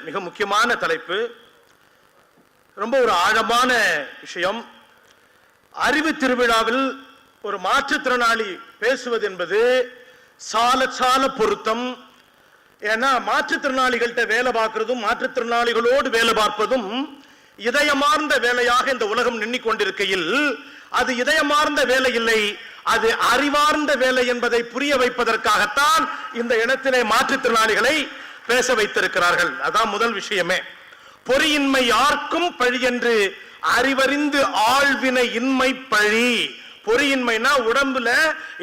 மிக முக்கியமான தலைப்பு, ரொம்ப ஒரு ஆழமான விஷயம். அறிவு திருவிழாவில் ஒரு மாற்றுத்திறனாளி பேசுவது என்பது சால பொருத்தம். ஏன்னா மாற்றுத்திறனாளிகள்கிட்ட வேலை பார்க்கிறதும் மாற்றுத்திறனாளிகளோடு வேலை பார்ப்பதும் இதயமார்ந்த வேலையாக இந்த உலகம் எண்ணிக்கொண்டிருக்கையில் அது இதயமார்ந்த வேலை இல்லை, அது அறிவார்ந்த வேலை என்பதை புரிய வைப்பதற்காகத்தான் இந்த இடத்திலே மாற்றுத்திறனாளிகளை பேச வைத்திருக்கிறார்கள். அதான் முதல் விஷயமே. பொறியின்மை யார்க்கும் பழி என்று அறிவறிந்து ஆழ்வினை இன்மை பழி. பொறியின்மைனா உடம்புல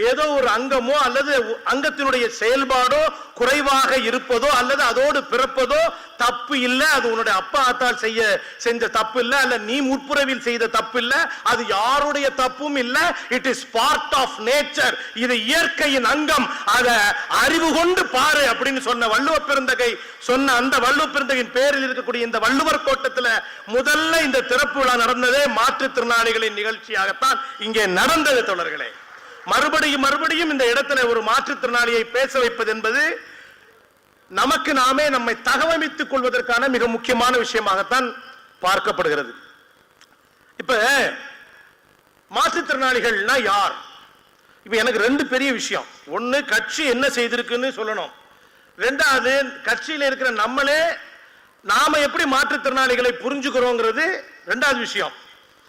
ஏதோ ஒரு அங்கமோ அல்லது அங்கத்தினுடைய செயல்பாடோ குறைவாக இருப்பதோ அல்லது அதோடு பிறப்பதோ தப்பு இல்லை. அது உன்னுடைய அப்பா ஆத்தால் செஞ்ச தப்பு இல்லை, அல்ல நீ முற்புறவில் செய்த தப்பு இல்லை, அது யாருடைய தப்பும் இல்லை. It is part of nature. இது இயற்கையின் அங்கம். அதை அறிவு கொண்டு பாரு அப்படின்னு சொன்ன வள்ளுவ பெருந்தகை சொன்ன அந்த வள்ளுவ பெருந்தகையின் பேரில் இருக்கக்கூடிய இந்த வள்ளுவர் கோட்டத்தில் முதல்ல இந்த திறப்பு விழா நடந்ததே மாற்றுத்திறனாளிகளின் நிகழ்ச்சியாகத்தான் இங்கே நடந்தது. தொடர்களே, மறுபடியும் இந்த இடத்துல ஒரு மாற்றுத்திறனாளியை பேச வைப்பது என்பது நமக்கு நாமே நம்மை தகவமைத்துக் கொள்வதற்கான மிக முக்கியமான விஷயமாகத்தான் பார்க்கப்படுகிறது. இப்ப மாற்றுத்திறனாளிகள்னா யார்? இப்ப எனக்கு ரெண்டு பெரிய விஷயம். ஒன்னு, கட்சி என்ன செய்திருக்குன்னு சொல்லணும். ரெண்டாவது, கட்சியில் இருக்கிற நம்மளே நாம எப்படி மாற்றுத்திறனாளிகளை புரிஞ்சுக்கிறோங்கிறது ரெண்டாவது விஷயம்.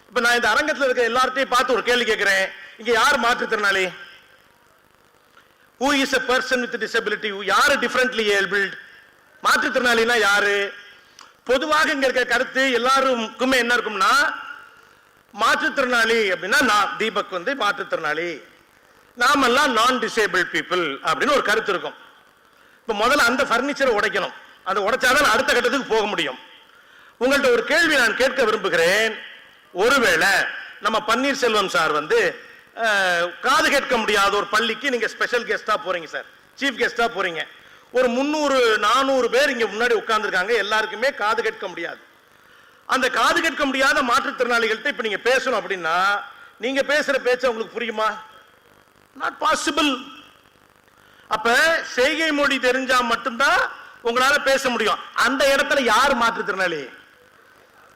இப்ப நான் இந்த அரங்கத்தில் இருக்க எல்லார்ட்டையும் பார்த்து ஒரு கேள்வி கேட்கிறேன். இங்க யார் மாற்றுத்திறனாளி? Who is a person with disability? யாரு differently abled? மாற்றுத்திறனாளினா யாரு? பொதுவாக இங்க இருக்க கருத்து எல்லாருக்குமே என்ன இருக்கும்னா, மாற்றுத்திறனாளி அப்படின்னா நான் தீபக் மாற்றுத்திறனாளி, நாமெல்லாம் நான் டிசேபிள் பீப்புள் அப்படின்னு ஒரு கருத்து இருக்கும். இப்ப முதல்ல அந்த பர்னிச்சரை உடைக்கணும். அதை உடைச்சாதான் அடுத்த கட்டத்துக்கு போக முடியும். உங்கள்ட்ட ஒரு கேள்வி நான் கேட்க விரும்புகிறேன். ஒருவேளை நம்ம பன்னீர்செல்வம் சார் காது கேட்க முடியாத ஒரு பள்ளிக்கு நீங்க ஸ்பெஷல் கெஸ்டா போறீங்க சார், சீஃப் கெஸ்டா போறீங்க. ஒரு 300-400 பேர் இங்க முன்னாடி உட்கார்ந்துருக்காங்க, எல்லாருக்குமே காது கேட்க முடியாது. அந்த காது கேட்க முடியாத மாற்றுத்திறனாளிகள்ட்ட இப்ப நீங்க பேசணும் அப்படின்னா நீங்க பேசுற பேச்ச உங்களுக்கு புரியுமா? Not possible. அப்ப செய்கை மொழி தெரிஞ்சா மட்டும்தான் உங்களால பேச முடியும். அந்த இடத்துல யார் மாற்றுத்திறனாளி?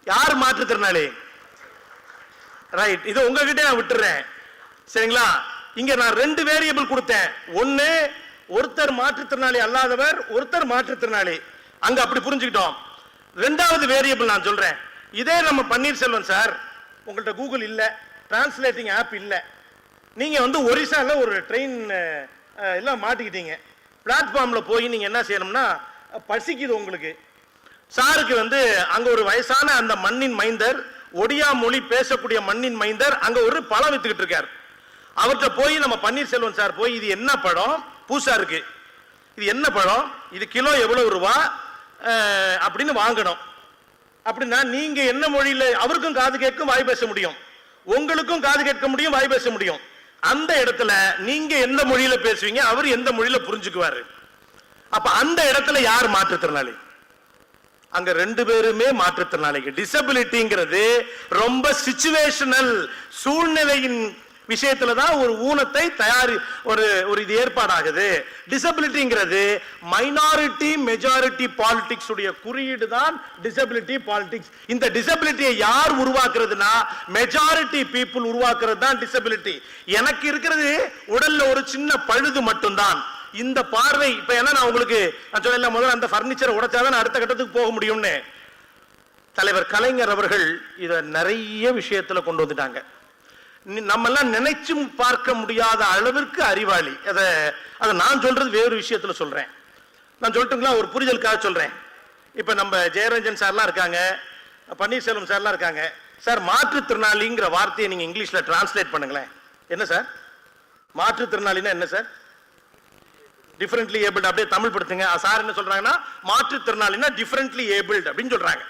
யார் மாற்றுத்திறனாளி? ரைட், இது உங்ககிட்ட நான் விட்டுறேன், சரிங்களா? இங்க நான் 2 வேரியபிள் கொடுத்தேன். ஒன்னு, ஒருத்தர் மாற்றுத்திறனாளி அல்லாதவர், ஒருத்தர் மாற்றுத்திறனாளி. அங்க அப்படி புரிஞ்சுக்கிட்டோம். ரெண்டாவது வேரியபிள் நான் சொல்றேன். இதே நம்ம பன்னீர்செல்வம் சார், உங்கள்ட்ட கூகுள் இல்ல, டிரான்ஸ்லேட்டிங் ஆப் இல்ல, நீங்க ஒரிசால ஒரு ட்ரெயின் எல்லாம் மாட்டிக்கிட்டீங்க. பிளாட்ஃபார்ம்ல போய் நீங்க என்ன செய்யணும்னா, பசிக்குது உங்களுக்கு. சாருக்கு அங்க ஒரு வயசான அந்த மண்ணின் மைந்தர், ஒடியா மொழி பேசக்கூடிய மண்ணின் மைந்தர் அங்க ஒரு பழம் வித்துக்கிட்டு இருக்கார். அவர்கிட்ட போய் நம்ம பன்னீர்செல்வம் சார் போய், இது என்ன பழம், பூசா இருக்கு, இது என்ன பழம், இது கிலோ எவ்வளவு ரூபா அப்படின்னு வாங்கணும். அப்படின்னா நீங்க என்ன மொழியில, அவருக்கும் காது கேட்கும் வாய் பேச முடியும், உங்களுக்கும் காது கேட்க முடியும் வாய் பேச முடியும். அந்த இடத்துல நீங்க எந்த மொழியில பேசுவீங்க, அவர் எந்த மொழியில புரிஞ்சுக்குவாரு. அப்ப அந்த இடத்துல யார் மாற்றுத்திறனாளி? அங்க 2 பேருமே மாற்றுத்திறனாளிகள். டிசபிலிட்டிங்கிறது ரொம்ப சிச்சுவேஷனல், சூழ்நிலையின் விஷயத்துல தான் ஒரு ஊனத்தை ஒரு இது ஏற்பாடாகுது. டிசபிலிட்டிங்கிறது மைனாரிட்டி மெஜாரிட்டி பாலிடிக்ஸ் உடைய குறியீடு தான் டிசபிலிட்டி பாலிடிக்ஸ். இந்த டிசபிலிட்டியை யார் உருவாக்குறதுனா மெஜாரிட்டி பீப்புள் உருவாக்குறது தான் டிசபிலிட்டி. எனக்கு இருக்கிறது உடல்ல ஒரு சின்ன பழுது மட்டும்தான். இந்த பார்வை இப்ப என்ன, நான் உங்களுக்கு நான் சொல்ல, முதல்ல அந்த பர்னிச்சரை உடைச்சாதான் அடுத்த கட்டத்துக்கு போக முடியும்னு தலைவர் கலைஞர் அவர்கள் இத நிறைய விஷயத்துல கொண்டு வந்துட்டாங்க. நம்ம எல்லாம் நினைச்சும் பார்க்க முடியாத அளவிற்கு அறிவாளி. அதை நான் சொல்றது வேறு விஷயத்துல சொல்றேன். நான் சொல்லட்டுங்களா, ஒரு புரிதலுக்காக சொல்றேன். இப்ப நம்ம ஜெயரஞ்சன் சார்லாம் இருக்காங்க, பன்னீர்செல்வம் சார்லாம் இருக்காங்க. சார், மாற்றுத்திறனாளிங்கிற வார்த்தையை நீங்க இங்கிலீஷ்ல டிரான்ஸ்லேட் பண்ணுங்களேன். என்ன சார் மாற்றுத்திறனாளினா? என்ன சார்? டிஃபரெண்ட்லி ஏபிள்ட் அப்படியே தமிழ் படுத்துங்க. சார் என்ன சொல்றாங்கன்னா, மாற்றுத்திறனாளினா டிஃபரெண்ட்லி ஏபிள்ட் அப்படின்னு சொல்றாங்க.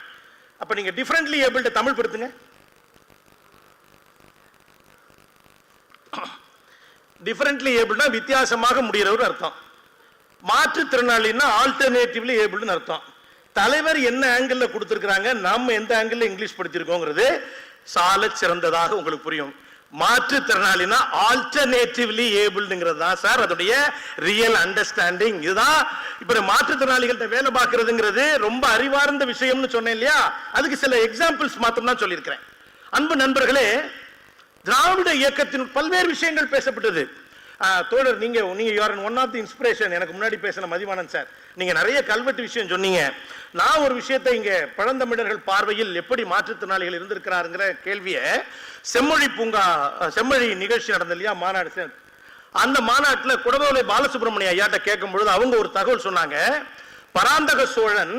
அப்ப நீங்க டிஃபரெண்ட்லி ஏபிள்ட் தமிழ் படுத்துங்க. டிஃபரெண்ட்லி ஏபிள்னா வித்தியாசமாக முடியறவர் அர்த்தம். மாற்றுத்திறனாளினா ஆல்டர்னேட்டிவ்லி ஏபிள்னு அர்த்தம். தலைவர் என்ன ஆங்கிள் கொடுத்திருக்காங்க, நம்ம எந்த ஆங்கிள் இங்கிலீஷ் படிச்சிருக்கோங்கிறது சால சிறந்ததாக உங்களுக்கு புரியும். மாற்றுத்திறனாளினா ஆல்டர்னேட்டிவ்லி ஏபிள்டுங்கிறது தான் சார் அதோடைய ரியல் அண்டர்ஸ்டாண்டிங். இதுதான் இப்ப மாற்றுத்திறனாளிகள்ட்ட வேலை பார்க்கறதுங்கிறது ரொம்ப அறிவார்ந்த விஷயம்னு சொன்னேன் இல்லையா, அதுக்கு சில எக்ஸாம்பிள்ஸ் மாத்திரம் தான் சொல்லியிருக்கிறேன். அன்பு நண்பர்களே, திராவிட இயக்கத்தின் பல்வேறு விஷயங்கள் பேசப்பட்டது. தோழர் நீங்க ஒன் ஆஃப் தி இன்ஸ்பிரேஷன். எனக்கு முன்னாடி பேசின மதிவானன் சார், நீங்க நிறைய கல்வெட்டு விஷயம் சொன்னீங்க. நான் ஒரு விஷயத்தை இங்க பழந்தமிழர்கள் பார்வையில் எப்படி மாற்றுத்திறனாளிகள் இருந்திருக்கிறாருங்கிற கேள்வியை செம்மொழி நிகழ்ச்சி நடந்த இல்லையா மாநாடு, அந்த மாநாட்டில் குடவோலை பாலசுப்ரமணிய ஐயாட்ட கேட்கும் பொழுது அவங்க ஒரு தகவல் சொன்னாங்க. பராந்தக சோழன்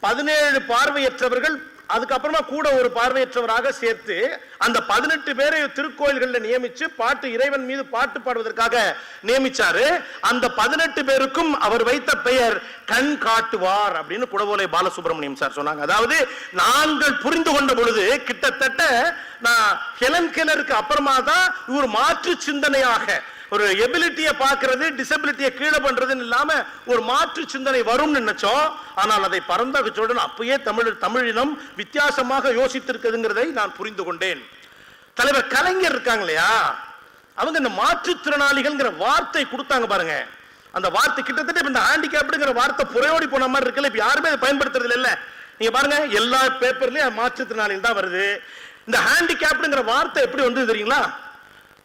17 பார்வையற்றவர்கள் அதுக்கப்புறமா கூட ஒரு பார்வையற்றவராக சேர்த்து அந்த 18 பேரை திருக்கோயில்களில் நியமிச்சு பாட்டு இறைவன் மீது பாட்டு பாடுவதற்காக நியமிச்சாரு. அந்த 18 பேருக்கும் அவர் வைத்த பெயர் கண் காட்டுவார் அப்படின்னு குடவோலை பாலசுப்ரமணியம் சார் சொன்னாங்க. அதாவது நாங்கள் புரிந்து கொண்ட பொழுது கிட்டத்தட்ட நான் ஹெலன் கெல்லருக்கு அப்புறமா தான் ஒரு மாற்று சிந்தனையாக ஒரு எபிலிட்டியை பார்க்கிறது டிசபிலிட்டியை கீழே பண்றதுன்னு இல்லாம ஒரு மாற்று சிந்தனை வரும்னு நினைச்சோம். ஆனால் அதை பரந்தக சோழன் அப்பயே தமிழினம் வித்தியாசமாக யோசித்திருக்குதுங்கிறதை நான் புரிந்து கொண்டேன். தலைவர் கலைஞர் இருக்காங்க இல்லையா, அவங்க இந்த மாற்றுத்திறனாளிகள் வார்த்தை கொடுத்தாங்க பாருங்க. அந்த வார்த்தை கிட்டத்தட்ட இந்த ஹேண்டிகேப்டுங்கிற வார்த்தை புறையோடி போன மாதிரி இருக்குல்ல, இப்ப யாருமே அதை பயன்படுத்துறது இல்ல. நீங்க பாருங்க எல்லா பேப்பர்லயும் மாற்றுத்திறனாளிகள் தான் வருது. இந்த ஹேண்டிகேப்டுங்கிற வார்த்தை எப்படி வந்து தெரியுங்களா,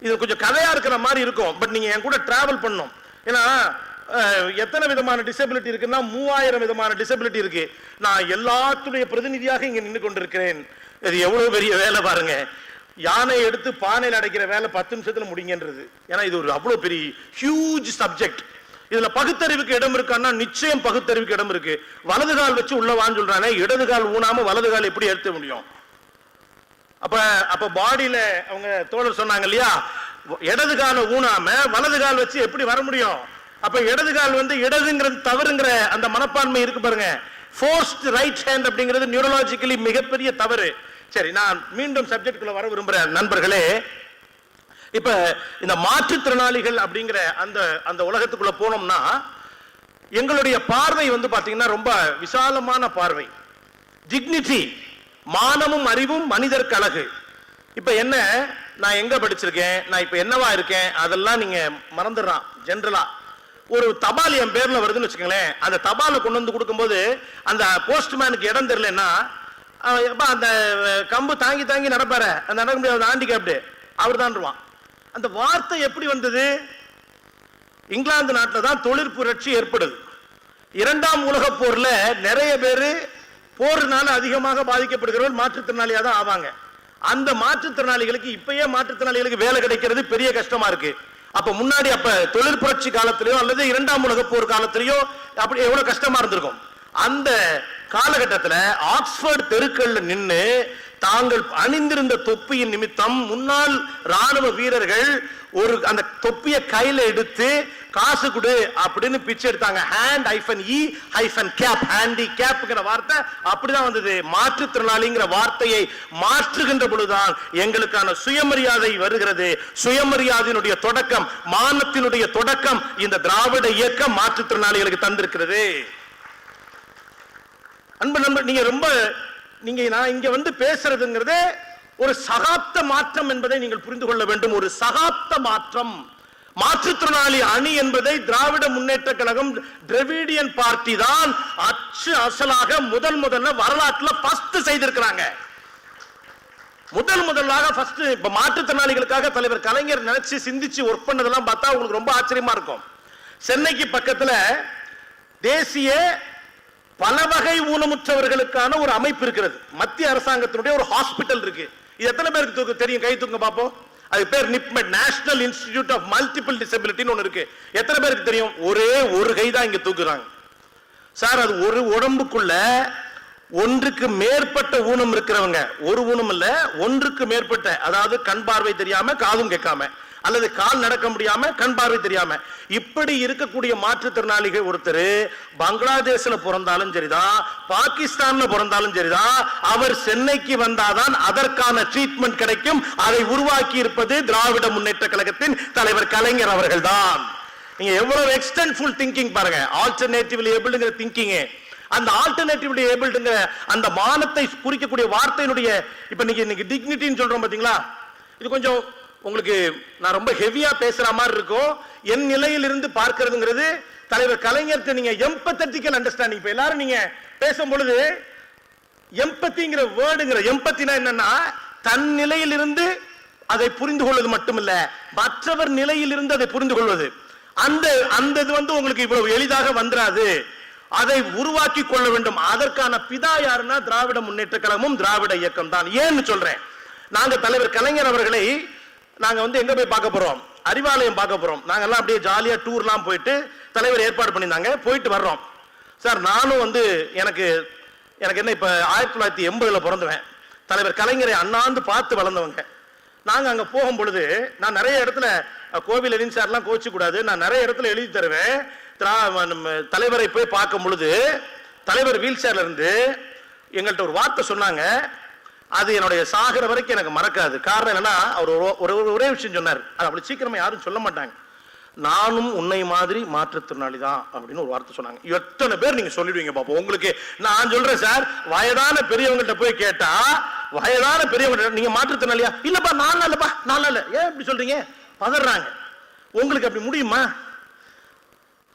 இது கொஞ்சம் கதையா இருக்கிற மாதிரி இருக்கும். பட் நீங்க என் கூட டிராவல் பண்ணும். ஏன்னா எத்தனை விதமான டிசபிலிட்டி இருக்குன்னா 3000 விதமான டிசபிலிட்டி இருக்கு. நான் எல்லாத்துடைய பிரதிநிதியாக இங்க நின்று கொண்டிருக்கிறேன். இது எவ்வளவு பெரிய வேலை பாருங்க. யானை எடுத்து பானையில் அடைக்கிற வேலை 10 நிமிஷத்துல முடிங்கன்றது. ஏன்னா இது ஒரு அவ்வளவு பெரிய ஹியூஜ் சப்ஜெக்ட். இதுல பகுத்தறிவுக்கு இடம் இருக்கான்னா நிச்சயம் பகுத்தறிவுக்கு இடம் இருக்கு. வலது கால் வச்சு உள்ள வான்னு சொல்றானே, இடது கால் ஊனாம வலது கால் எப்படி எடுத்த முடியும்? அப்ப பாடியில அவங்க தோழர் சொன்னாங்க இல்லையா, இடது கால ஊனாம வலது கால் வச்சு எப்படி வர முடியும்? அப்ப இடது கால் இடதுங்கிறது தவறுங்கிற அந்த மனப்பான்மை இருக்கு பாருங்க. ஃபோர்ஸ்ட் ரைட் ஹேண்ட் அப்படிங்கிறது நியூரலாஜிக்கலி மிகப்பெரிய தவறு. சரி, நான் மீண்டும் சப்ஜெக்ட்குள்ள வர விரும்புறேன் நண்பர்களே. இப்ப இந்த மாற்றுத்திறனாளிகள் அப்படிங்கிற அந்த உலகத்துக்குள்ள போனோம்னா எங்களுடைய பார்வை பாத்தீங்கன்னா ரொம்ப விசாலமான பார்வை. டிக்னிட்டி, மானமும் அறிவும் மனிதருக்கு அழகு. இப்ப என்ன, நான் எங்க படிச்சிருக்கேன், நான் இப்ப என்னவா இருக்கேன், அதெல்லாம் நீங்க மறந்துடுறான். ஜெனரலா ஒரு தபால் என் பேர்ல வருதுன்னு வச்சுக்கோங்களேன், அந்த தபாலை கொண்டு வந்து கொடுக்கும்போது அந்த போஸ்ட்மேனுக்கு இடம் தெரியலன்னா அந்த கம்பு தாங்கி தாங்கி நடப்பாரு, அந்த நடக்க முடியாது ஹேண்டிகேப்டு, அவர் தான். அந்த வார்த்தை எப்படி வந்தது? இங்கிலாந்து நாட்டில் தான் தொழிற் புரட்சி ஏற்படுது. 2ஆம் உலக போர்ல நிறைய பேரு போர்னால அதிகமாக பாதிக்கப்படுகிறவர்கள் மாற்றுத்திறனாளியா தான் ஆவாங்க. அந்த மாற்றுத்திறனாளிகளுக்கு இப்பயே மாற்றுத்திறனாளிகளுக்கு வேலை கிடைக்கிறது பெரிய கஷ்டமா இருக்கு. அப்ப முன்னாடி தொழில் புரட்சி காலத்திலயோ அல்லது 2ஆம் உலக போர் காலத்திலயோ அப்படி எவ்வளவு கஷ்டமா இருந்திருக்கும். அந்த காலகட்டத்தில் ஆக்ஸ்போர்ட் தெருக்கள்ல நின்று தாங்கள் அணிந்திருந்த தொப்பியின் நிமித்தம் முன்னாள் ராணுவ வீரர்கள் ஒரு அந்த தொப்பியை கையில எடுத்து காசு கொடு அப்படின்னு பிச்சை எடுத்தாங்க. ஹேண்ட் -E கேப், ஹேண்டி கேப்ங்கிற வார்த்தை அப்படிதான் வந்தது. மாற்றுத்திறனாளிங்கிற வார்த்தையை மாற்றுகின்ற பொழுதுதான் எங்களுக்கான சுயமரியாதை வருகிறது. சுயமரியாதையினுடைய தொடக்கம், மானத்தினுடைய தொடக்கம் இந்த திராவிட இயக்கம் மாற்றுத்திறனாளிகளுக்கு தந்திருக்கிறது. அன்பு நண்பர், நான் இங்க பேசுறதுங்கிறது ஒரு சகாப்த மாற்றம் என்பதை நீங்கள் புரிந்து கொள்ள வேண்டும். ஒரு சகாப்த மாற்றம். மாற்றுத்திறனாளி அணி என்பதை திராவிட முன்னேற்ற கழகம், திராவிடியன் பார்ட்டி தான் அச்சு அசலாக முதல்ல வரலாற்றுல ஃபர்ஸ்ட் செய்திருக்கிறாங்க. முதலாக ஃபர்ஸ்ட். இப்ப மாற்றுத்திறனாளிகளுக்காக தலைவர் கலைஞர் நினைச்சு சிந்திச்சு ஒர்க் பண்ணதெல்லாம் பார்த்தா உங்களுக்கு ரொம்ப ஆச்சரியமா இருக்கும். சென்னைக்கு பக்கத்துல தேசிய பல வகை ஊனமுற்றவர்களுக்கான ஒரு அமைப்பு இருக்கிறது. மத்திய அரசாங்கத்தினுடைய ஒரு ஹாஸ்பிட்டல் இருக்கு. இது எத்தனை பேருக்கு தெரியும்? கை தூங்க பாப்போம். அது பேர் நிப்மெட், நேஷனல் இன்ஸ்டிடியூட் ஆஃப் மல்டிபிள் டிசபிலிட்டின்னு ஒன்று இருக்கு. எத்தனை பேருக்கு தெரியும்? ஒரே ஒரு கை தான் இங்க தூக்குறாங்க சார். அது ஒரு உடம்புக்குள்ள ஒன்றுக்கு மேற்பட்ட ஊனம் இருக்கிறவங்க, ஒரு ஊனம் இல்ல, ஒன்றுக்கு மேற்பட்ட, அதாவது கண் பார்வை தெரியாம காதும் கேட்காம, அல்லது கால் நடக்க முடியாம கண் பார்வை தெரியாம, இப்படி இருக்கக்கூடிய மாற்றுத்திறனாளிகள் ஒருத்தர் பங்களாதேஷ்ல பிறந்தாலும் சரிதான், பாகிஸ்தான்ல பிறந்தாலும் சரிதான், அவர் சென்னைக்கு வந்தாதான் அதற்கான ட்ரீட்மெண்ட் கிடைக்கும். அதை உருவாக்கி இருப்பது திராவிட முன்னேற்ற கழகத்தின் தலைவர் கலைஞர் அவர்கள் தான். நீங்க எவ்வளவு எக்ஸ்டென்ட்ஃபுல் திங்கிங் பாருங்க. ஆல்டர்னேட்டிவ்லி ஏபிள்ங்கிற திங்கிங், அந்த ஆல்டர்னேட்டிவ்லி ஏபிள்ங்கிற அந்த மானத்தை குறிக்கக்கூடிய வார்த்தையினுடைய, இப்ப நீங்க டிக்னிட்டின்னு சொல்றோம் பாத்தீங்களா, இது கொஞ்சம் உங்களுக்கு நான் ரொம்ப ஹெவியா பேசுற மாதிரி இருக்கும். என் நிலையில் இருந்து பார்க்கிறதுங்கிறது தலைவர் கலைஞருக்கு நீங்க எம்பத்தட்டிக்கல் அண்டர்ஸ்டாண்டிங். இப்ப எல்லாரும் நீங்க பேசும் பொழுது எம்பத்திங்கிற வேர்டுங்கிற எம்பத்தினா என்னன்னா தன் நிலையில் இருந்து அதை புரிந்து கொள்வது மட்டுமல்ல, மற்றவர் நிலையில் இருந்து அதை புரிந்து கொள்வது. அந்த இது உங்களுக்கு இவ்வளவு எளிதாக வந்துராது. அதை உருவாக்கி கொள்ள வேண்டும். அதற்கான பிதா யாருன்னா திராவிட முன்னேற்ற கழகமும் திராவிட இயக்கம் தான். ஏன்னு சொல்றேன், நாங்க தலைவர் கலைஞர் அவர்களை நாங்க எங்க போய் பார்க்க போறோம், அறிவாலயம் பார்க்க போறோம். நாங்க எல்லாம் அப்படியே ஜாலியா டூர்லாம் போயிட்டு தலைவர் ஏற்பாடு பண்ணியிருந்தாங்க, போயிட்டு வர்றோம். சார் நானும் எனக்கு என்ன இப்ப 1980 பிறந்தவன். தலைவர் கலைஞரை அண்ணாந்து பார்த்து வளர்ந்தவங்க. நாங்க அங்க போகும் பொழுது நான் நிறைய இடத்துல கோவில் எழுதி சார்லாம் கோச்சு கூடாது, நான் நிறைய இடத்துல எழுதி தருவேன். தலைவரை போய் பார்க்கும் பொழுது தலைவர் வீல் சேர்ல இருந்து எங்கள்கிட்ட ஒரு வார்த்தை சொன்னாங்க. அது என்னுடைய சாகர வரைக்கும் எனக்கு மறக்காது. காரணம் என்னன்னா அவர் ஒரே விஷயம் சொன்னார், அது அப்படி சீக்கிரமா யாரும் சொல்ல மாட்டாங்க. நானும் உன்னை மாதிரி மாற்றுத்திறனாளி தான் அப்படின்னு ஒரு வார்த்தை சொன்னாங்க. எத்தனை பேர் நீங்க சொல்லிடுவீங்க பாப்போம்? உங்களுக்கு நான் சொல்றேன் சார், வயதான பெரியவங்கள்ட்ட போய் கேட்டா, வயதான பெரியவங்க நீங்க மாற்றுத்திறனாளியா? இல்லப்பா நான் இல்லப்பா நான் இல்ல. ஏன் இப்படி சொல்றீங்க? பதறாங்க. உங்களுக்கு அப்படி முடியுமா?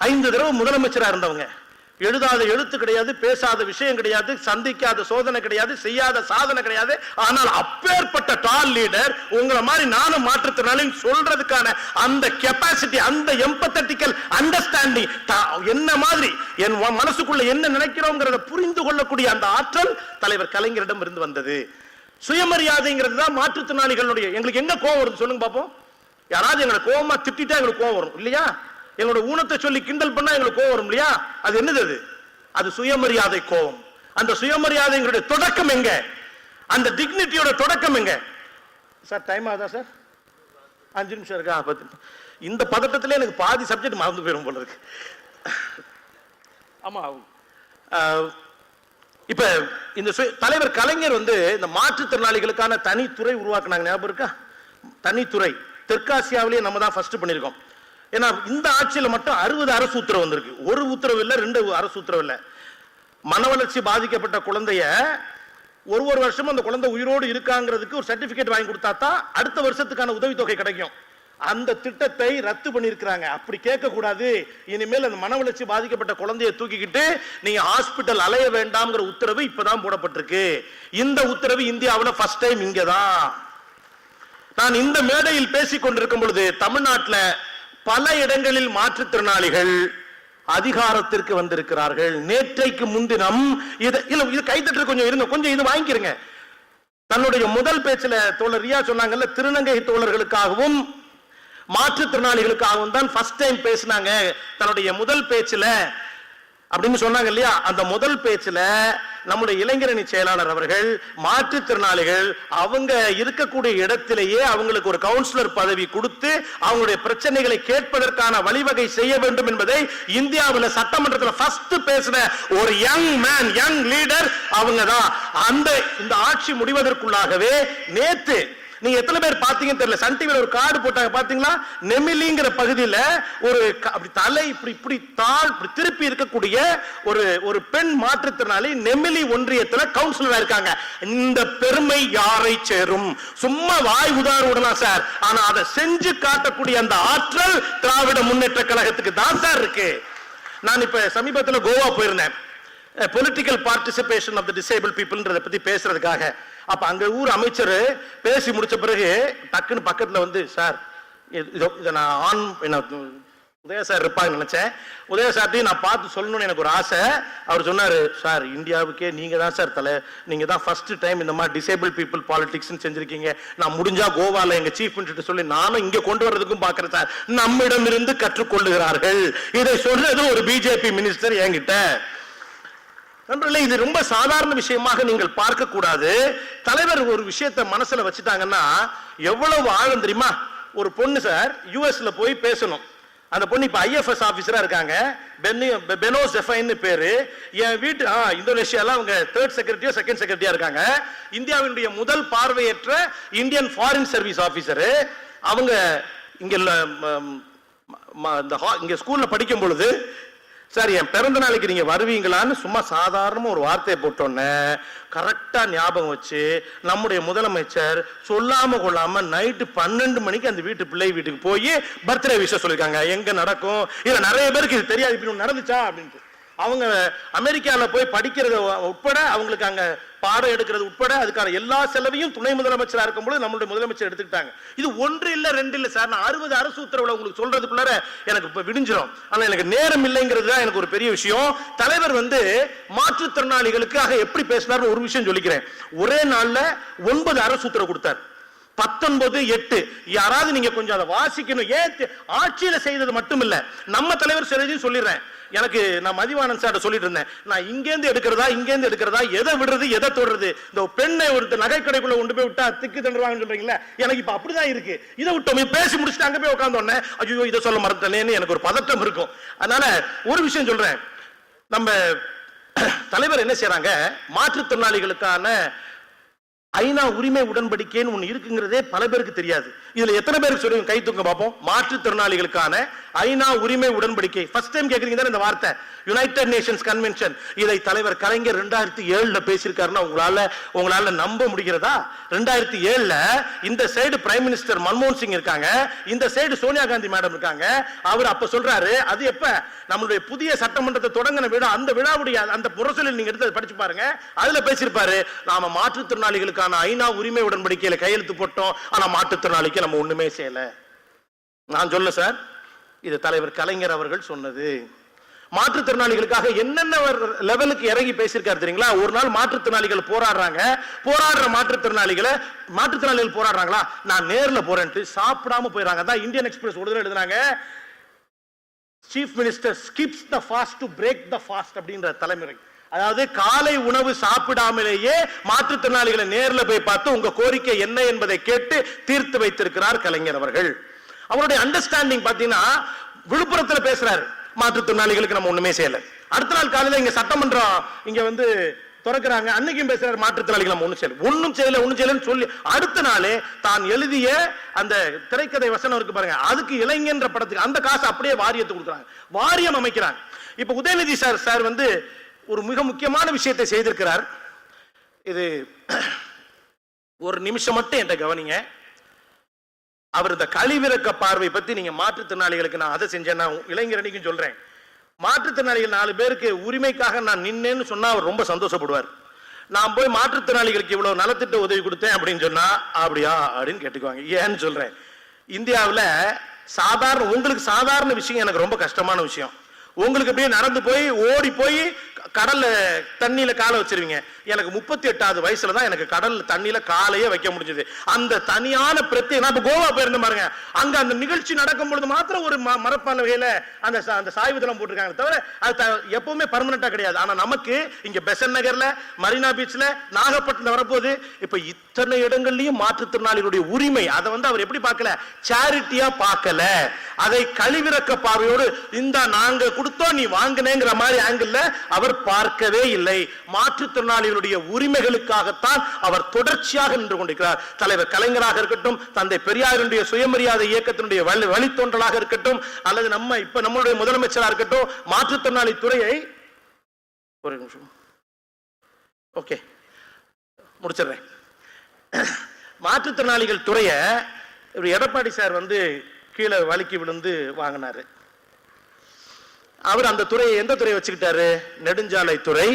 5 தடவை முதலமைச்சரா இருந்தவங்க, எழுதாத எழுத்து கிடையாது, பேசாத விஷயம் கிடையாது, சந்திக்காத சோதனை கிடையாது, செய்யாத சாதனை கிடையாது. ஆனால் அப்பேற்பட்ட டால் லீடர் உங்களை மாதிரி நானும் மாற்றுத்திறனாளின்னு சொல்றதுக்கான அந்த கெப்பாசிட்டி, அந்த எம்பத்தட்டிக்கல் அண்டர்ஸ்டாண்டிங், என்ன மாதிரி என் மனசுக்குள்ள என்ன நினைக்கிறோங்கிறத புரிந்து கொள்ளக்கூடிய அந்த ஆற்றல் தலைவர் கலைஞரிடம் இருந்து வந்தது. சுயமரியாதைங்கிறது தான் மாற்றுத்திறனாளிகளுடைய. எங்களுக்கு எங்க கோவம் வருது சொல்லுங்க பாப்போம்? யாராவது எங்களை கோவமா திட்டா எங்களுக்கு கோவம் வரும் இல்லையா? எங்களோட ஊனத்தை சொல்லி கிண்டல் பண்ணா எங்களுக்கு கோவம் வரும் இல்லையா? அது என்னது? அது சுயமரியாதை கோவம். அந்த சுயமரியாதைங்களுடைய தொடக்கம் எங்க? அந்த டிக்னிட்டியோட தொடக்கம் எங்க? சார் டைம் ஆகுதா சார்? 5 நிமிஷம் இருக்கா? இந்த பதட்டத்திலே எனக்கு பாதி சப்ஜெக்ட் மறந்து போயிடும் போல இருக்கு. ஆமா, இப்ப இந்த தலைவர் கலைஞர் இந்த மாற்றுத்திறனாளிகளுக்கான தனித்துறை உருவாக்குனாங்க. ஞாபகம் இருக்கா? தனித்துறை தெற்காசியாவிலேயே நம்ம தான் ஃபர்ஸ்ட் பண்ணிருக்கோம். ஏன்னா இந்த ஆட்சியில் மட்டும் 60 அரசு உத்தரவு வந்திருக்கு. ஒரு உத்தரவு இல்ல, 2 அரசு உத்தரவு இல்ல. மன வளர்ச்சி பாதிக்கப்பட்ட குழந்தைய ஒரு வருஷம் அந்த குழந்தை உயிரோடு இருக்காங்கிறதுக்கு ஒரு சர்டிபிகேட் வாங்கி கொடுத்தா தான் அடுத்த வருஷத்துக்கான உதவித்தொகை கிடைக்கும். அந்த திட்டத்தை ரத்து பண்ணிருக்காங்க. அப்படி கேட்க கூடாது. இனிமேல் அந்த மன வளர்ச்சி பாதிக்கப்பட்ட குழந்தையை தூக்கிக்கிட்டு நீங்க ஹாஸ்பிட்டல் அலைய வேண்டாம்ங்கிற உத்தரவு இப்பதான் போடப்பட்டிருக்கு. இந்த உத்தரவு இந்தியாவில் ஃபர்ஸ்ட் டைம் இங்கதான். நான் இந்த மேடையில் பேசிக் கொண்டிருக்கும் பொழுது தமிழ்நாட்டில் பல இடங்களில் மாற்றுத்திறனாளிகள் அதிகாரத்திற்கு வந்திருக்கிறார்கள். நேற்றைக்கு முன்தினம் இது கைத்தட்டு கொஞ்சம் இருங்க, கொஞ்சம் இது வாங்கிக்கிறங்க. தன்னுடைய முதல் பேச்சுல தோழர் ரியா சொன்னாங்கல்ல, திருநங்கை தோழர்களுக்காகவும் மாற்றுத்திறனாளிகளுக்காகவும் தான் ஃபர்ஸ்ட் டைம் பேசினாங்க தன்னுடைய முதல் பேச்சுல அப்படின்னு சொன்னாங்க இல்லையா? அந்த முதல் பேச்சுல நம்முடைய இளைஞரணி செயலாளர் அவர்கள் மாற்றுத்திறனாளிகள் அவங்க இருக்கக்கூடிய இடத்திலேயே அவங்களுக்கு ஒரு கவுன்சிலர் பதவி கொடுத்து அவங்களுடைய பிரச்சனைகளை கேட்பதற்கான வழிவகை செய்ய வேண்டும் என்பதை இந்தியாவில் சட்டமன்றத்தில் ஃபர்ஸ்ட் பேசின ஒரு யங் மேன், யங் லீடர் அவங்க தான். இந்த ஆட்சி முடிவதற்குள்ளாகவே நேத்து நீங்க எத்தனை பேர் பாத்தீங்கன்னு தெரியல, சன் டிவில ஒரு கார்டு போட்டாங்க பாத்தீங்களா? நெமிலிங்கிற பகுதியில ஒரு அப்படி தலை இப்படி தாள் திருப்பி இருக்கக்கூடிய ஒரு பெண் மாற்றுத்திறனாளி நெமிலி ஒன்றியத்துல கவுன்சிலரா இருக்காங்க. இந்த பெருமை யாரை சேரும்? சும்மா வாய் உதாரணம் விடலாம் சார், ஆனா அதை செஞ்சு காட்டக்கூடிய அந்த ஆற்றல் திராவிட முன்னேற்ற கழகத்துக்கு தான் சார் இருக்கு. நான் இப்ப சமீபத்தில் கோவா போயிருந்தேன், political participation of the disable பீப்புள்ன்றத பத்தி பேசுறதுக்காக. அப்ப அங்க ஊர் அமைச்சர் பேசி முடிச்ச பிறகு டக்குன்னு பக்கத்துல சார் இதை நான் உதய சார் இருப்பாங்க நினைச்சேன். உதய சார்ட்டையும் நான் பார்த்து சொல்லணும்னு எனக்கு ஒரு ஆசை. அவர் சொன்னாரு, சார் இந்தியாவுக்கே நீங்க தான் சார் நீங்க தான் ஃபர்ஸ்ட் டைம் இந்த மாதிரி டிசேபிள் பீப்புள் பாலிடிக்ஸ் செஞ்சிருக்கீங்க. நான் முடிஞ்சா கோவால எங்க சீஃப் மினிஸ்டர் சொல்லி நானும் இங்க கொண்டு வர்றதுக்கும் பாக்குறேன் சார். நம்மிடம் இருந்து கற்றுக்கொள்ளுகிறார்கள். இதை சொன்னது ஒரு பிஜேபி மினிஸ்டர் என்கிட்ட. நண்பர்களே, இது ரொம்ப சாதாரண விஷயமாக நீங்கள் பார்க்க கூடாது. தலைவர் ஒரு விஷயத்தை மனசுல வச்சுட்டாங்கன்னா எவ்வளவு ஆழம் தெரியுமா? ஒரு பொண்ணு சார் யுஎஸ்ல போய் பேசணும். அந்த பொண்ணு இப்ப ஐஎஃப்எஸ் ஆபீசரா இருக்காங்க, பெனோ ஜெஃபைன் பேரு. என் வீட்டு இந்தோனேஷியால அவங்க 3rd செக்ரட்டரியோ 2nd செக்ரட்டரியா இருக்காங்க. இந்தியாவினுடைய முதல் பார்வையற்ற இந்தியன் ஃபாரின் சர்வீஸ் ஆபீசர். அவங்க இங்க ஸ்கூல்ல படிக்கும் பொழுது சார் என் பிறந்த நாளைக்கு நீங்க வருவீங்களான்னு சும்மா சாதாரண ஒரு வார்த்தையை போட்டோன்னே கரெக்டா ஞாபகம் வச்சு நம்முடைய முதலமைச்சர் சொல்லாம கொள்ளாம நைட்டு 12 மணிக்கு அந்த பிள்ளை வீட்டுக்கு போய் பர்த்டே விஷயம் சொல்லிருக்காங்க. எங்க நடக்கும், இதுல நிறைய பேருக்கு இது தெரியாது, இப்படி நடந்துச்சா அப்படின்ட்டு. அவங்க அமெரிக்கால போய் படிக்கிறது உட்பட, அவங்களுக்கு அங்க பாடம் எடுக்கிறது உட்பட அதுக்கான எல்லா செலவையும் துணை முதலமைச்சரா இருக்கும்போது நம்மளுடைய முதலமைச்சர் எடுத்துக்கிட்டாங்க. இது 1 இல்ல 2 இல்ல சார், நான் 60 அரசு உத்தரவுல உங்களுக்கு சொல்றதுக்குள்ளார எனக்கு இப்ப விடிஞ்சிடும். ஆனா எனக்கு நேரம் இல்லைங்கிறது தான் எனக்கு ஒரு பெரிய விஷயம். தலைவர் மாற்றுத்திறனாளிகளுக்காக எப்படி பேசினார்னு ஒரு விஷயம் சொல்லிக்கிறேன். ஒரே நாள்ல 9 அரசு உத்தரவு கொடுத்தார். 19/8 யாராவது நீங்க கொஞ்சம் அதை வாசிக்கணும். ஏன் ஆட்சியில செய்தது மட்டும் இல்ல, நம்ம தலைவர் செய்ததையும் சொல்லிடுறேன். எனக்கு நான் மதிவானன் சார் சொல்லிட்டு இருந்தேன், நான் இங்கேருந்து எடுக்கிறதா எதை விடுறது எதை தொடுறது. இந்த பெண்ணை ஒரு நகை கடைக்குள்ள கொண்டு போய் விட்டா திக்கு தண்டுவாங்கன்னு சொல்றீங்களா, எனக்கு இப்ப அப்படிதான் இருக்கு. இதை விட்டோம் பேசி முடிச்சுட்டு அங்க போய் உட்கார்ந்தோன்னே ஐயோ இதை சொல்ல மறந்தேன்னு எனக்கு ஒரு பதட்டம் இருக்கும். அதனால ஒரு விஷயம் சொல்றேன், நம்ம தலைவர் என்ன செய்யறாங்க, மாற்றுத்திறனாளிகளுக்கான ஐநா உரிமை உடன்படிக்கைன்னு ஒண்ணு இருக்குங்கிறதே பல பேருக்கு தெரியாது. இதுல எத்தனை பேருக்கு சொல்லுங்க, கை தூங்க பார்ப்போம். மாற்றுத்திறனாளிகளுக்கான ஐநா உரிமை உடன்படிக்கை ஃபர்ஸ்ட் டைம் கேக்குறீங்க தானே இந்த வார்த்தை, யுனைடெட் நேஷன்ஸ் கன்வென்ஷன். இதை தலைவர் கலைஞர் 2007 பேசியிருக்காருன்னா உங்களால நம்ப முடிகிறதா? 2007 இந்த சைடு பிரைம் மினிஸ்டர் மன்மோகன் சிங் இருக்காங்க, இந்த சைடு சோனியா காந்தி மேடம் இருக்காங்க. அவர் அப்ப சொல்றாரு, அது எப்ப நம்மளுடைய புதிய சட்டமன்றத்தை தொடங்கின விழா, அந்த விழாவுடைய அந்த முரசொலில் நீங்க எடுத்து படிச்சு பாருங்க. அதுல பேசியிருப்பாரு, நாம மாற்றுத்திறனாளிகளுக்கான ஐநா உரிமை உடன்படிக்கையில கையெழுத்து போட்டோம், ஆனா மாற்றுத்திறனாளிக்கு நம்ம ஒண்ணுமே செய்யல. நான் சொல்ல சார், இது தலைவர் கலைஞர் அவர்கள் சொன்னது. மாற்றுத்திறனாளிகளுக்காக என்னென்ன லெவலுக்கு இறங்கி பேசியிருக்காரு தெரியுங்களா? ஒரு நாள் மாற்றுத்திறனாளிகள் போராடுற மாற்றுத்திறனாளிகள் போராடுறாங்களா, நான் நேர்ல போறேன்ட்டு சாப்பிடாம போயிடறாங்க. அதான் இந்தியன் எக்ஸ்பிரஸ் ஒரு எழுதுறாங்க, chief minister Schiff's the fast to break the fast அப்படின்ற தலைமுறை. அதாவது காலை உணவு சாப்பிடாமலேயே மாற்றுத்திறனாளிகளை நேர்ல போய் பார்த்து உங்க கோரிக்கை என்ன என்பதை கேட்டு தீர்த்து வைத்திருக்கிறார் கலைஞர் அவர்கள். அவருடைய அண்டர்ஸ்டாண்டிங் பாத்தீங்கன்னா, விழுப்புரத்தில் பேசுறாரு, மாற்றுத்திறனாளிகளுக்கு நம்ம ஒண்ணுமே செய்யல. அடுத்த நாள் காலையில இங்க சட்டமன்றம் இங்க திறக்கிறாங்க, அன்னைக்கும் பேசுறாரு, மாற்றுத்திறனாளிகள் நம்ம ஒண்ணும் செய்யலன்னு சொல்லி அடுத்த நாளே தான் எழுதிய அந்த திரைக்கதை வசனம் இருக்கு பாருங்க, அதுக்கு இளைஞன்ற படத்துக்கு அந்த காசு அப்படியே வாரியத்துக்கு கொடுக்குறாங்க, வாரியம் அமைக்கிறாங்க. இப்ப உதயநிதி சார் ஒரு மிக முக்கியமான விஷயத்தை செய்திருக்கிறார். இது ஒரு நிமிஷம் மட்டும் என்கிட்ட கவனிங்க. அவர் இந்த கழிவிறக்க பார்வை பத்தி நீங்க மாற்றுத்திறனாளிகளுக்கு நான் அதை செஞ்சேன்னா இளைஞரணிக்கும் சொல்றேன், மாற்றுத்திறனாளிகள் 4 பேருக்கு உரிமைக்காக நான் நின்னேன்னு சொன்னா அவர் ரொம்ப சந்தோஷப்படுவார். நான் போய் மாற்றுத்திறனாளிகளுக்கு இவ்வளவு நலத்திட்ட உதவி கொடுத்தேன் அப்படின்னு சொன்னா அப்படியா அப்படின்னு கேட்டுக்குவாங்க. ஏன்னு சொல்றேன், இந்தியாவில் உங்களுக்கு சாதாரண விஷயம் எனக்கு ரொம்ப கஷ்டமான விஷயம். உங்களுக்கு அப்படியே நடந்து போய் ஓடி போய் கடல்ல தண்ணியில காலை வச்சிருவீங்க. எனக்கு 38வது வயசுல தான் எனக்கு கடல்ல தண்ணியில காலையே வைக்க முடிஞ்சது. அந்த தனியான பிரத்யேக, நான் கோவா போயிருந்தேன் பாருங்க, அங்க அந்த நிகழ்ச்சி நடக்கும் பொழுது மாத்திரம் ஒரு மரப்பால வகையில அந்த சாய்வுதளம் போட்டிருக்காங்க, தவிர அது எப்பவுமே பர்மனண்டா கிடையாது. ஆனா நமக்கு இங்க பெசன் நகர்ல, மரீனா பீச்ல, நாகப்பட்டினம் வரப்போகுது. இப்ப இத்தனை இடங்கள்லயும் மாற்றுத்திறனாளிகளுடைய உரிமை அதை அவர் எப்படி பார்க்கல, சேரிட்டியா பார்க்கல, அதை கழிவிறக்க பார்வையோடு இந்த நாங்க கொடுத்தோம் நீ வாங்கினேங்கிற மாதிரி ஆங்கிள் அவர் பார்க்கவே இல்லை. மாற்றுத்திறனாளிகளுடைய உரிமைகளுக்காகத்தான் அவர் தொடர்ச்சியாக நின்று கொண்டிருக்கிறார். தலைவர் கலைஞராக இருக்கட்டும், தந்தை பெரியாருடைய சுயமரியாதை இயக்கத்தினுடைய வழித்தோன்றலாக இருக்கட்டும், அல்லது நம்மளுடைய முதலமைச்சராக இருக்கட்டும், மாற்றுத்திறனாளி துறையை ஒரு நிமிஷம் ஓகே முடிச்சிடுறேன். மாற்றுத்திறனாளிகள் துறையை எடப்பாடி சார் கீழே வலிக்கு விழுந்து வாங்கினாரு. அவர் அந்த துறையை எந்த துறையை வச்சுக்கிட்டாரு, நெடுஞ்சாலை துறை,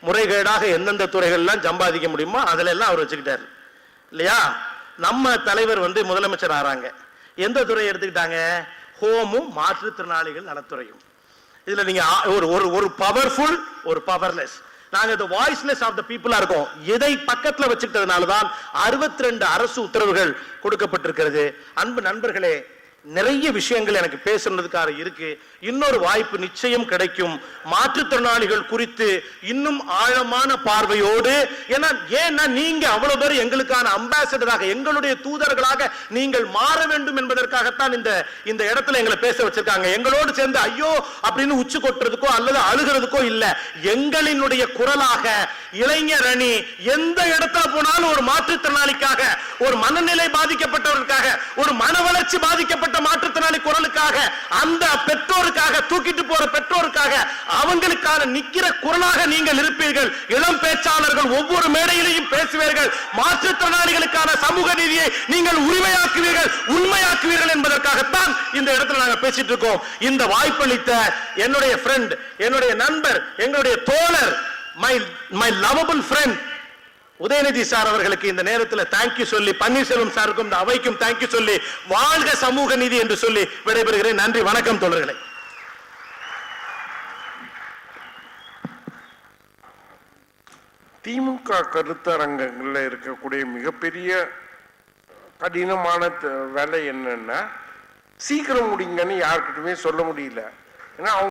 முறைகேடாக எந்தெந்த துறைகள்லாம் சம்பாதிக்க முடியுமோ அதுல எல்லாம் அவர் வச்சுக்கிட்டாரு இல்லையா? நம்ம தலைவர் முதலமைச்சர் ஆறாங்க, எந்த துறையை எடுத்துக்கிட்டாங்க, ஹோமும் மாற்றுத்திறனாளிகள் நலத்துறையும். இதுல நீங்க ஒரு பவர்ஃபுல் ஒரு பவர்லெஸ், நாங்க இந்த வாய்ஸ்லெஸ் ஆஃப் த பீப்புளா இருக்கோம். இதை பக்கத்துல வச்சுக்கிட்டதுனாலதான் 62 அரசு உத்தரவுகள் கொடுக்கப்பட்டிருக்கிறது. அன்பு நண்பர்களே, நிறைய விஷயங்கள் எனக்கு பேசுறதுக்காக இருக்கு. இன்னொரு வாய்ப்பு நிச்சயம் கிடைக்கும். மாற்றுத்திறனாளிகள் குறித்து இன்னும் ஆழமான பார்வையோடு, ஏன்னா நீங்க அவ்வளவு பேர் எங்களுக்கான அம்பாசிடராக, எங்களுடைய தூதர்களாக நீங்கள் மாற வேண்டும் என்பதற்காகத்தான் இந்த இடத்துல எங்களை பேச வச்சிருக்காங்க. எங்களோடு சேர்ந்து ஐயோ அப்படின்னு உச்சு கொட்டுறதுக்கோ அல்லது அழுகிறதுக்கோ இல்ல, எங்களினுடைய குரலாக இளைஞர் அணி எந்த இடத்துல போனாலும் ஒரு மாற்றுத்திறனாளிக்காக, ஒரு மனநிலை பாதிக்கப்பட்டவர்களுக்காக, ஒரு மன வளர்ச்சி பாதிக்கப்பட்ட இப்படிப்பட்ட மாற்றுத்திறனாளி குரலுக்காக, அந்த பெற்றோருக்காக, தூக்கிட்டு போற பெற்றோருக்காக, அவங்களுக்கான நிக்கிற குரலாக நீங்கள் இருப்பீர்கள். இளம் பேச்சாளர்கள் ஒவ்வொரு மேடையிலையும் பேசுவீர்கள். மாற்றுத்திறனாளிகளுக்கான சமூக நீதியை நீங்கள் உரிமையாக்குவீர்கள், உண்மையாக்குவீர்கள் என்பதற்காகத்தான் இந்த இடத்துல நாங்கள் பேசிட்டு இருக்கோம். இந்த வாய்ப்பளித்த என்னுடைய ஃப்ரெண்ட், என்னுடைய நண்பர், எங்களுடைய தோழர், my lovable friend Udhayanidhi sir அவர்களுக்கு இந்த நேரத்தில் தேங்க்யூ சொல்லி, பன்னீர்செல்வம் சாருக்கும் இந்த அவைக்கும் தேங்க்யூ சொல்லி, வாழ்க சமூக நீதி என்று சொல்லி விடைபெறுகிறேன். நன்றி, வணக்கம் தோழர்களே. திமுக கருத்தரங்கங்களில் இருக்கக்கூடிய மிகப்பெரிய கடினமான வேலை என்னன்னா, சீக்கிரம் முடிங்கன்னு யாருக்கிட்டுமே சொல்ல முடியல. ஏன்னா